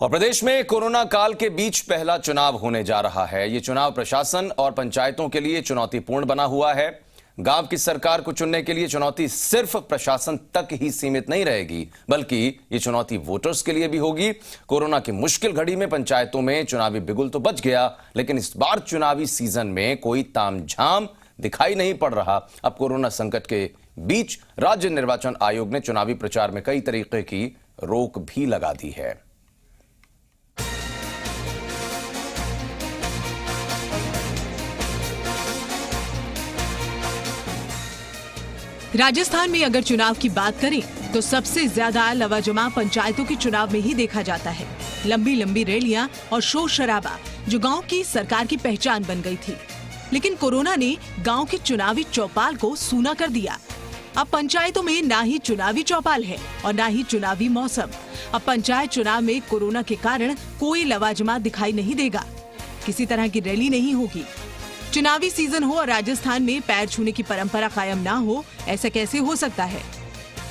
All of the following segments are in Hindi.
और प्रदेश में कोरोना काल के बीच पहला चुनाव होने जा रहा है। ये चुनाव प्रशासन और पंचायतों के लिए चुनौतीपूर्ण बना हुआ है। गांव की सरकार को चुनने के लिए चुनौती सिर्फ प्रशासन तक ही सीमित नहीं रहेगी, बल्कि ये चुनौती वोटर्स के लिए भी होगी। कोरोना की मुश्किल घड़ी में पंचायतों में चुनावी बिगुल तो बच गया, लेकिन इस बार चुनावी सीजन में कोई तामझाम दिखाई नहीं पड़ रहा। अब कोरोना संकट के बीच राज्य निर्वाचन आयोग ने चुनावी प्रचार में कई तरीके की रोक भी लगा दी है। राजस्थान में अगर चुनाव की बात करें तो सबसे ज्यादा लवाजमा पंचायतों के चुनाव में ही देखा जाता है। लंबी लंबी रैलियां और शोर शराबा जो गांव की सरकार की पहचान बन गई थी, लेकिन कोरोना ने गांव के चुनावी चौपाल को सूना कर दिया। अब पंचायतों में ना ही चुनावी चौपाल है और ना ही चुनावी मौसम। अब पंचायत चुनाव में कोरोना के कारण कोई लवाजमा दिखाई नहीं देगा, किसी तरह की रैली नहीं होगी। चुनावी सीजन हो और राजस्थान में पैर छूने की परंपरा कायम ना हो, ऐसा कैसे हो सकता है?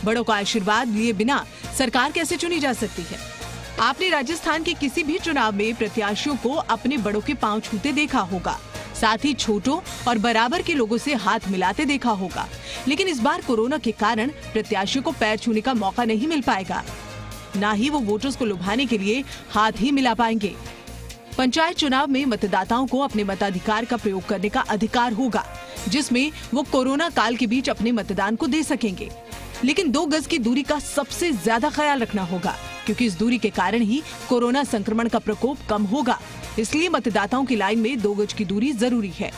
बड़ों का आशीर्वाद लिए बिना सरकार कैसे चुनी जा सकती है? आपने राजस्थान के किसी भी चुनाव में प्रत्याशियों को अपने बड़ों के पांव छूते देखा होगा, साथ ही छोटों और बराबर के लोगों से हाथ मिलाते देखा होगा। लेकिन इस बार कोरोना के कारण प्रत्याशियों को पैर छूने का मौका नहीं मिल पाएगा, ना ही वो वोटर्स को लुभाने के लिए हाथ ही मिला पाएंगे। पंचायत चुनाव में मतदाताओं को अपने मताधिकार का प्रयोग करने का अधिकार होगा, जिसमें वो कोरोना काल के बीच अपने मतदान को दे सकेंगे। लेकिन 2 गज की दूरी का सबसे ज्यादा ख्याल रखना होगा, क्योंकि इस दूरी के कारण ही कोरोना संक्रमण का प्रकोप कम होगा। इसलिए मतदाताओं की लाइन में 2 गज की दूरी जरूरी है।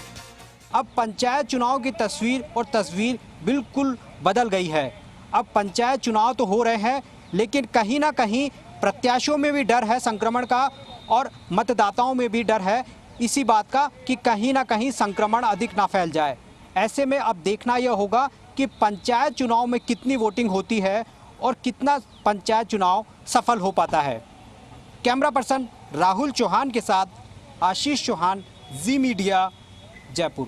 अब पंचायत चुनाव की तस्वीर बिल्कुल बदल गई है। अब पंचायत चुनाव तो हो रहे हैं, लेकिन कहीं ना कहीं प्रत्याशियों में भी डर है संक्रमण का और मतदाताओं में भी डर है इसी बात का कि कहीं ना कहीं संक्रमण अधिक ना फैल जाए। ऐसे में अब देखना यह होगा कि पंचायत चुनाव में कितनी वोटिंग होती है और कितना पंचायत चुनाव सफल हो पाता है। कैमरा पर्सन राहुल चौहान के साथ आशीष चौहान, जी मीडिया, जयपुर।